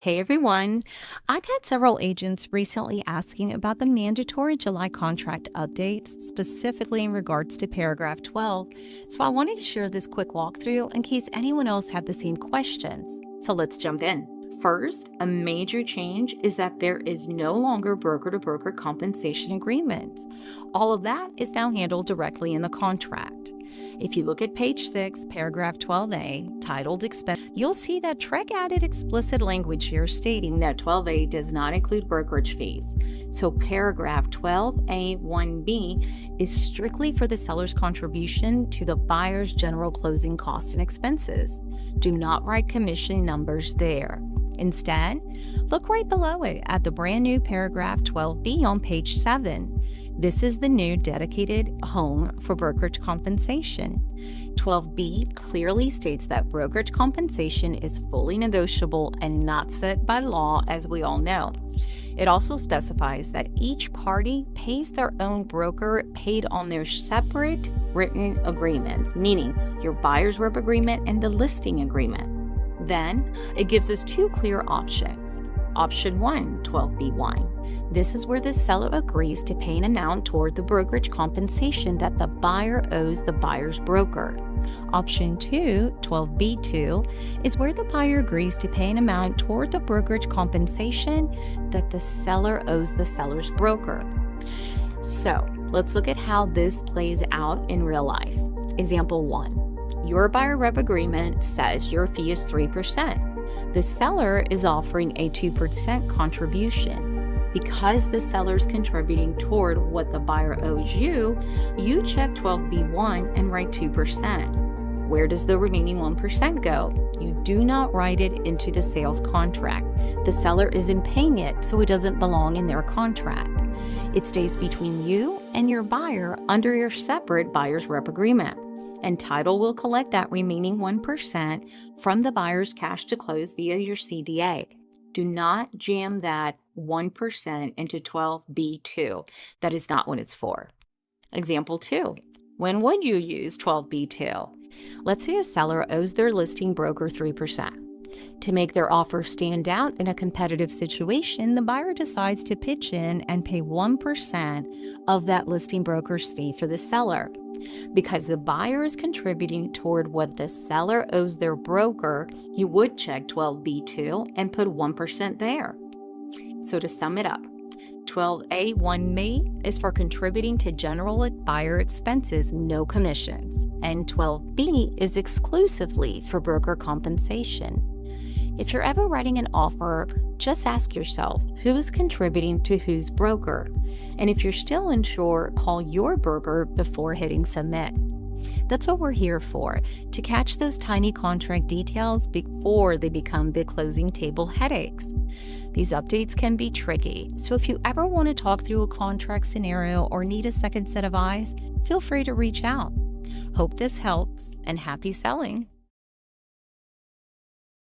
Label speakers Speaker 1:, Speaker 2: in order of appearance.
Speaker 1: Hey everyone. I've had several agents recently asking about the mandatory July contract updates, specifically in regards to paragraph 12. So I wanted to share this quick walkthrough in case anyone else had the same questions. So let's jump in. First, a major change is that there is no longer broker-to-broker compensation agreements. All of that is now handled directly in the contract. If you look at page 6, paragraph 12A, titled Expense, you'll see that TREC added explicit language here stating that 12A does not include brokerage fees. So paragraph 12A1B is strictly for the seller's contribution to the buyer's general closing costs and expenses. Do not write commission numbers there. Instead, look right below it at the brand new paragraph 12B on page 7. This is the new dedicated home for brokerage compensation. 12B clearly states that brokerage compensation is fully negotiable and not set by law, as we all know. It also specifies that each party pays their own broker paid on their separate written agreements, meaning your buyer's rep agreement and the listing agreement. Then it gives us two clear options. Option 1, 12B1. This is where the seller agrees to pay an amount toward the brokerage compensation that the buyer owes the buyer's broker. Option 2, 12B2, is where the buyer agrees to pay an amount toward the brokerage compensation that the seller owes the seller's broker. So let's look at how this plays out in real life. Example 1. Your buyer rep agreement says your fee is 3%. The seller is offering a 2% contribution. Because the seller is contributing toward what the buyer owes you, you check 12B1 and write 2%. Where does the remaining 1% go? You do not write it into the sales contract. The seller isn't paying it, so it doesn't belong in their contract. It stays between you and your buyer under your separate buyer's rep agreement. And title will collect that remaining 1% from the buyer's cash to close via your CDA. Do not jam that 1% into 12B2. That is not what it's for. Example 2. When would you use 12B2? Let's say a seller owes their listing broker 3%. To make their offer stand out in a competitive situation, the buyer decides to pitch in and pay 1% of that listing broker's fee for the seller. Because the buyer is contributing toward what the seller owes their broker, you would check 12B2 and put 1% there. So to sum it up, 12A1B is for contributing to general buyer expenses, no commissions, and 12B is exclusively for broker compensation. If you're ever writing an offer, just ask yourself who is contributing to whose broker. And if you're still unsure, call your broker before hitting submit. That's what we're here for, to catch those tiny contract details before they become big closing table headaches. These updates can be tricky, so if you ever want to talk through a contract scenario or need a second set of eyes, feel free to reach out. Hope this helps, and happy selling.